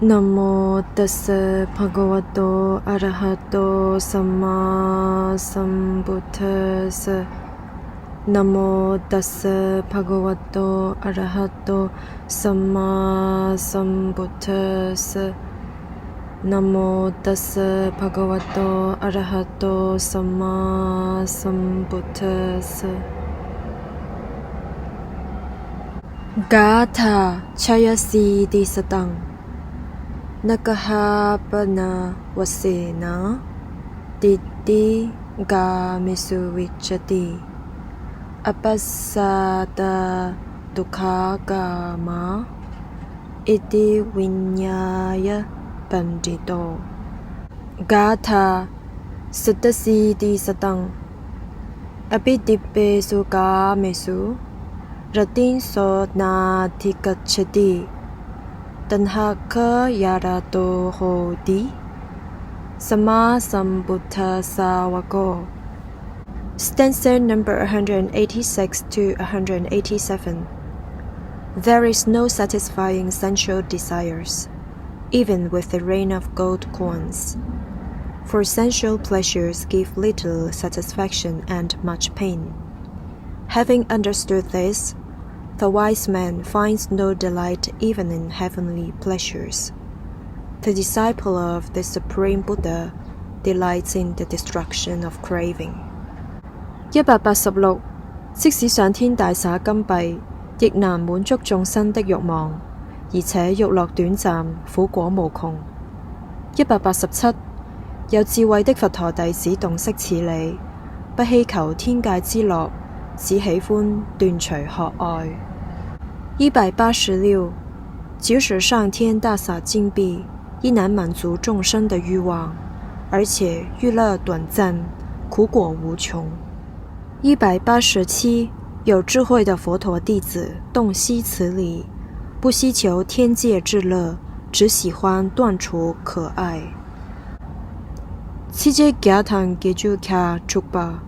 Namo tassa bhagavato arahato samma sambuddhassa. Namo tassa bhagavato arahato samma sambuddhassa. Namo tassa bhagavato arahato samma sambuddhassa. Gatha Chayasiti Satang Nakahapana Vasena Titi Gamisuvichati Apasata Dukkagama Iti Vinyaya Pandito Gatha Satasiti Satang Apidipe Sugamesu Ratin so na tikachati Tanhaka yarato hodi Sama sambuddha sawako. Stanza number 186 to 187. There is no satisfying sensual desires, even with the rain of gold coins. For sensual pleasures give little satisfaction and much pain. Having understood this, the wise man finds no delight even in heavenly pleasures. The disciple of the Supreme Buddha delights in the destruction of craving. 186. 即使上天大灑金幣，亦難滿足眾生的慾望，而且欲樂短暫，苦果無窮。187. 有智慧的佛陀弟子洞悉此理，不希求天界之樂，只喜歡斷除渴愛。186. 即使上天大灑金幣，亦難滿足眾生的慾望，而且欲樂短暫，苦果無窮。187. 有智慧的佛陀弟子洞悉此理，不希求天界之樂，只喜歡斷除可愛。치제 갸탕 게주캬 죽바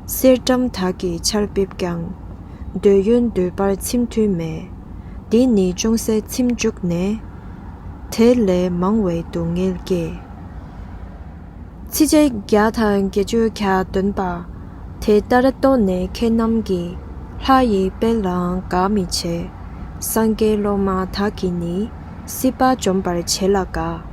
실점 타기 찰빕강 뇌윤 뇌발 침투매 디니 중세 침죽네 텔레 망웨 동일게 치제 갸탕 게주캬 든바 테따르또네 케남기 하이 벨랑 가미체 상게로마 타기니 시바 좀발 첼라가